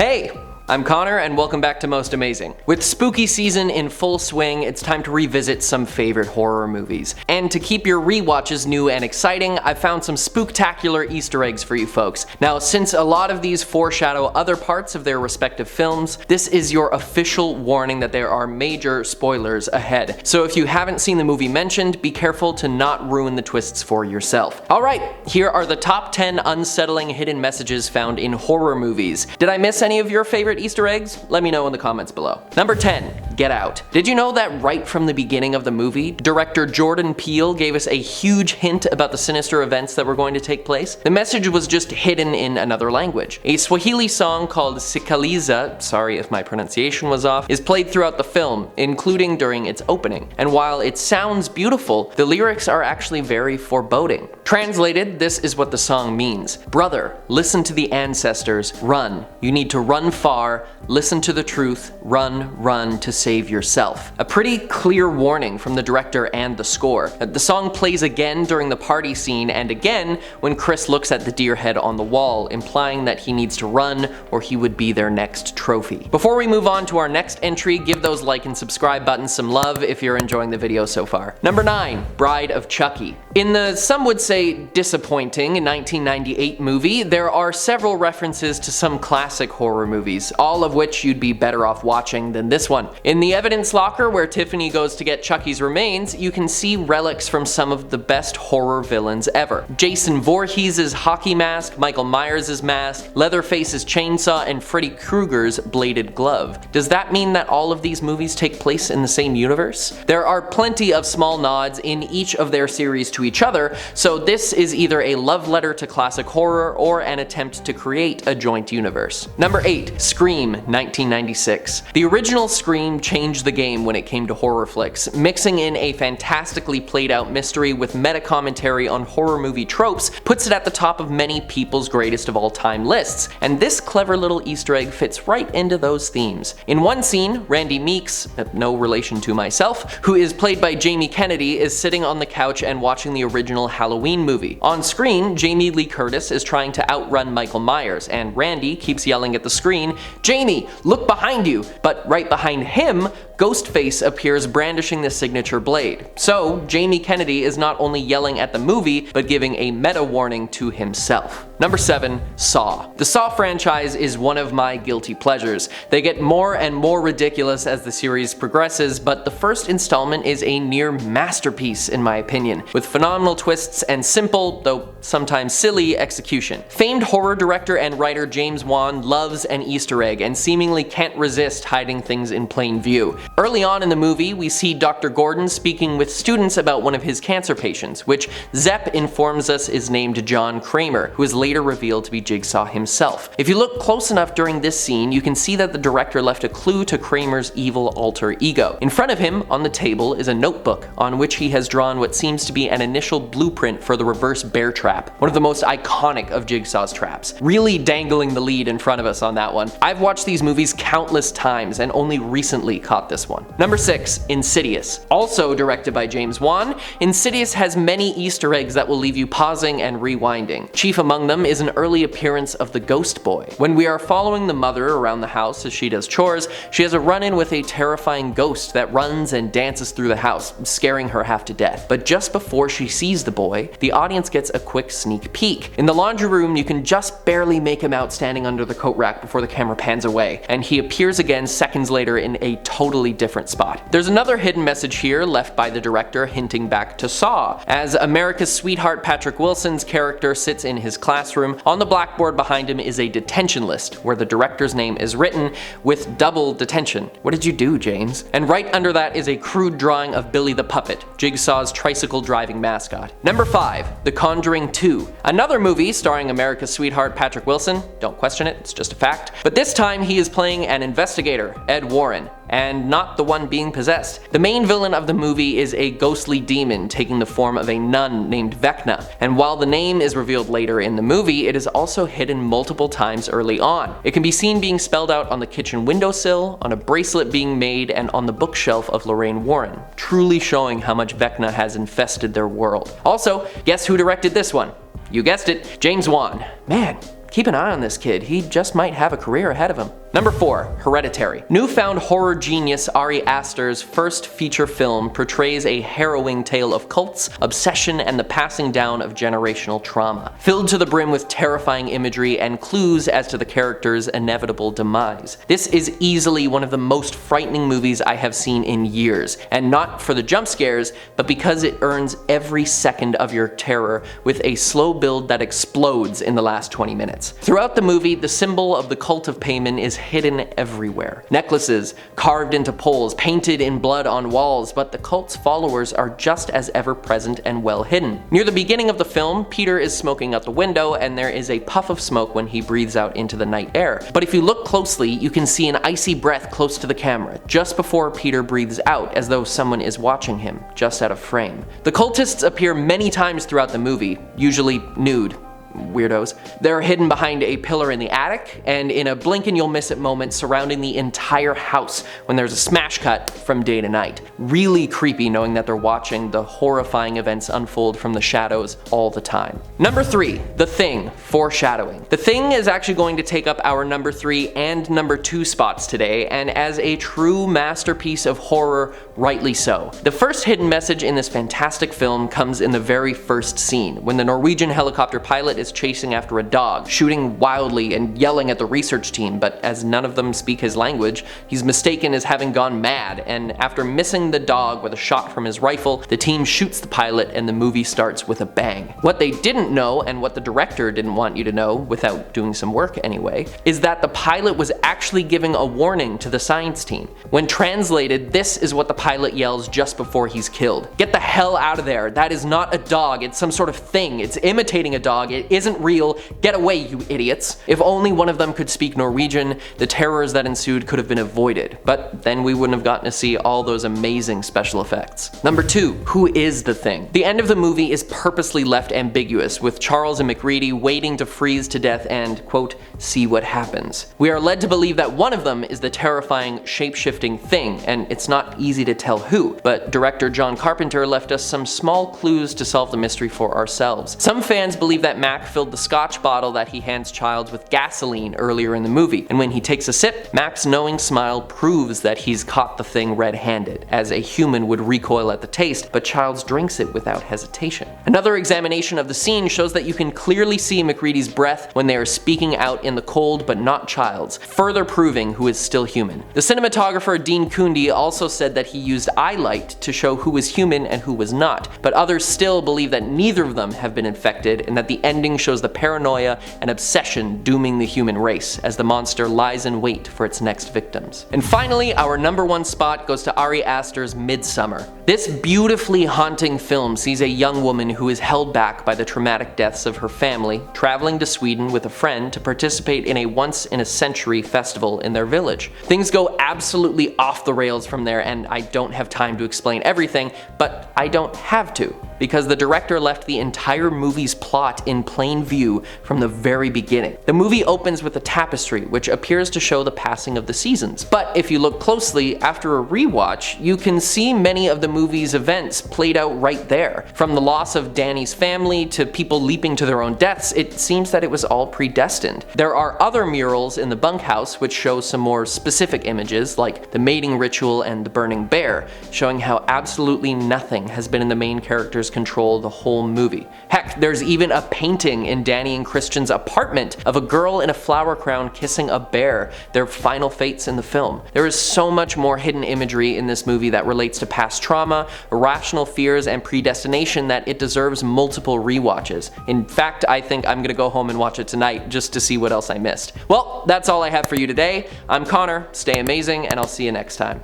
Hey! I'm Connor and welcome back to Most Amazing. With spooky season in full swing, it's time to revisit some favorite horror movies. And to keep your rewatches new and exciting, I've found some spooktacular Easter eggs for you folks. Now, since a lot of these foreshadow other parts of their respective films, this is your official warning that there are major spoilers ahead. So if you haven't seen the movie mentioned, be careful to not ruin the twists for yourself. Alright, here are the top 10 unsettling hidden messages found in horror movies. Did I miss any of your favorite Easter eggs? Let me know in the comments below. Number 10. Get Out. Did you know that right from the beginning of the movie, director Jordan Peele gave us a huge hint about the sinister events that were going to take place? The message was just hidden in another language. A Swahili song called Sikaliza, sorry if my pronunciation was off, is played throughout the film, including during its opening. And while it sounds beautiful, the lyrics are actually very foreboding. Translated, this is what the song means. Brother, listen to the ancestors, run. You need to run far, listen to the truth, run to save yourself. A pretty clear warning from the director and the score. The song plays again during the party scene and again when Chris looks at the deer head on the wall, implying that he needs to run or he would be their next trophy. Before we move on to our next entry, give those like and subscribe buttons some love if you're enjoying the video so far. Number 9. Bride of Chucky. In the, some would say, disappointing 1998 movie, there are several references to some classic horror movies, all of which you'd be better off watching than this one. In the evidence locker where Tiffany goes to get Chucky's remains, you can see relics from some of the best horror villains ever. Jason Voorhees' hockey mask, Michael Myers' mask, Leatherface's chainsaw, and Freddy Krueger's bladed glove. Does that mean that all of these movies take place in the same universe? There are plenty of small nods in each of their series to each other, so this is either a love letter to classic horror or an attempt to create a joint universe. Number 8. Scream, 1996. The original Scream changed the game when it came to horror flicks, mixing in a fantastically played out mystery with meta-commentary on horror movie tropes puts it at the top of many people's greatest of all time lists, and this clever little Easter egg fits right into those themes. In one scene, Randy Meeks, no relation to myself, who is played by Jamie Kennedy, is sitting on the couch and watching the original Halloween movie. On screen, Jamie Lee Curtis is trying to outrun Michael Myers, and Randy keeps yelling at the screen, "Jamie, look behind you!" But right behind him, Ghostface appears brandishing the signature blade. So, Jamie Kennedy is not only yelling at the movie, but giving a meta warning to himself. Number 7. Saw. The Saw franchise is one of my guilty pleasures. They get more and more ridiculous as the series progresses, but the first installment is a near masterpiece in my opinion, with phenomenal twists and simple, though sometimes silly, execution. Famed horror director and writer James Wan loves an Easter egg and seemingly can't resist hiding things in plain view. Early on in the movie, we see Dr. Gordon speaking with students about one of his cancer patients, which Zepp informs us is named John Kramer, who is later revealed to be Jigsaw himself. If you look close enough during this scene, you can see that the director left a clue to Kramer's evil alter ego. In front of him, on the table, is a notebook on which he has drawn what seems to be an initial blueprint for the reverse bear trap, one of the most iconic of Jigsaw's traps. Really dangling the lead in front of us on that one. I've watched these movies countless times and only recently caught this one. Number 6. Insidious. Also directed by James Wan, Insidious has many Easter eggs that will leave you pausing and rewinding. Chief among them is an early appearance of the Ghost Boy. When we are following the mother around the house as she does chores, she has a run-in with a terrifying ghost that runs and dances through the house, scaring her half to death. But just before she sees the boy, the audience gets a quick sneak peek. In the laundry room, you can just barely make him out standing under the coat rack before the camera pans away, and he appears again seconds later in a totally different spot. There's another hidden message here left by the director hinting back to Saw, as America's sweetheart Patrick Wilson's character sits in his classroom. On the blackboard behind him is a detention list where the director's name is written with double detention. What did you do, James? And right under that is a crude drawing of Billy the Puppet, Jigsaw's tricycle driving mascot. Number 5. The Conjuring 2. Another movie starring America's sweetheart Patrick Wilson. Don't question it, it's just a fact. But this time he is playing an investigator, Ed Warren, and not the one being possessed. The main villain of the movie is a ghostly demon taking the form of a nun named Vecna, and while the name is revealed later in the movie, it is also hidden multiple times early on. It can be seen being spelled out on the kitchen windowsill, on a bracelet being made, and on the bookshelf of Lorraine Warren, truly showing how much Vecna has infested their world. Also, guess who directed this one? You guessed it, James Wan. Man, keep an eye on this kid, he just might have a career ahead of him. Number 4, Hereditary. Newfound horror genius Ari Aster's first feature film portrays a harrowing tale of cults, obsession, and the passing down of generational trauma, filled to the brim with terrifying imagery and clues as to the character's inevitable demise. This is easily one of the most frightening movies I have seen in years, and not for the jump scares, but because it earns every second of your terror with a slow build that explodes in the last 20 minutes. Throughout the movie, the symbol of the cult of Payman is hidden everywhere. Necklaces, carved into poles, painted in blood on walls, but the cult's followers are just as ever present and well hidden. Near the beginning of the film, Peter is smoking out the window and there is a puff of smoke when he breathes out into the night air. But if you look closely, you can see an icy breath close to the camera, just before Peter breathes out, as though someone is watching him, just out of frame. The cultists appear many times throughout the movie, usually nude. Weirdos. They're hidden behind a pillar in the attic, and in a blink and you'll miss it moment surrounding the entire house when there's a smash cut from day to night. Really creepy knowing that they're watching the horrifying events unfold from the shadows all the time. Number 3, The Thing, foreshadowing. The Thing is actually going to take up our number 3 and number 2 spots today, and as a true masterpiece of horror, rightly so. The first hidden message in this fantastic film comes in the very first scene, when the Norwegian helicopter pilot is chasing after a dog, shooting wildly and yelling at the research team, but as none of them speak his language, he's mistaken as having gone mad, and after missing the dog with a shot from his rifle, the team shoots the pilot and the movie starts with a bang. What they didn't know, and what the director didn't want you to know, without doing some work anyway, is that the pilot was actually giving a warning to the science team. When translated, this is what the pilot yells just before he's killed. "Get the hell out of there, that is not a dog, it's some sort of thing, it's imitating a dog, it isn't real, get away you idiots." If only one of them could speak Norwegian, the terrors that ensued could have been avoided, but then we wouldn't have gotten to see all those amazing special effects. Number 2, who is the Thing? The end of the movie is purposely left ambiguous, with Charles and McReady waiting to freeze to death and, quote, see what happens. We are led to believe that one of them is the terrifying, shape-shifting Thing, and it's not easy to tell who, but director John Carpenter left us some small clues to solve the mystery for ourselves. Some fans believe that Mac filled the scotch bottle that he hands Childs with gasoline earlier in the movie, and when he takes a sip, Mac's knowing smile proves that he's caught the Thing red-handed, as a human would recoil at the taste, but Childs drinks it without hesitation. Another examination of the scene shows that you can clearly see McReady's breath when they are speaking out in the cold, but not Childs, further proving who is still human. The cinematographer Dean Cundey also said that he used eye light to show who was human and who was not, but others still believe that neither of them have been infected, and that the ending shows the paranoia and obsession dooming the human race as the monster lies in wait for its next victims. And finally, our number 1 spot goes to Ari Aster's Midsommar. This beautifully haunting film sees a young woman who is held back by the traumatic deaths of her family, traveling to Sweden with a friend to participate in a once-in-a-century festival in their village. Things go absolutely off the rails from there, and I don't have time to explain everything, but I don't have to, because the director left the entire movie's plot in plain view from the very beginning. The movie opens with a tapestry, which appears to show the passing of the seasons. But if you look closely, after a rewatch, you can see many of the movie's events played out right there. From the loss of Danny's family to people leaping to their own deaths, it seems that it was all predestined. There are other murals in the bunkhouse which show some more specific images, like the mating ritual and the burning bear, showing how absolutely nothing has been in the main character's control the whole movie. Heck, there's even a painting in Danny and Christian's apartment of a girl in a flower crown kissing a bear, their final fates in the film. There is so much more hidden imagery in this movie that relates to past trauma, irrational fears, and predestination that it deserves multiple rewatches. In fact, I think I'm gonna go home and watch it tonight just to see what else I missed. Well, that's all I have for you today. I'm Connor, stay amazing, and I'll see you next time.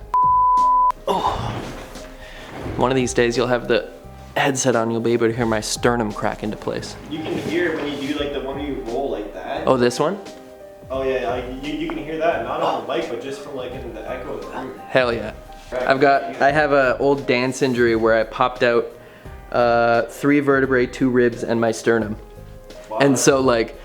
Oh. One of these days you'll have the headset on, you'll be able to hear my sternum crack into place. You can hear it when you do like the one where you roll like that. Oh, this one? Oh yeah, you can hear that, not on the mic, but just from like in the echo of the room. Hell yeah. I have an old dance injury where I popped out 3 vertebrae, 2 ribs, and my sternum. Wow. And so like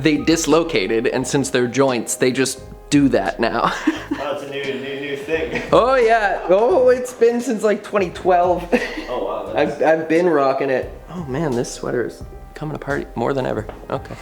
they dislocated, and since they're joints, they just do that now. Oh, it's a new thing. Oh yeah. Oh, it's been since like 2012. Oh wow. I've been rocking it. Oh man, this sweater is coming apart more than ever. Okay.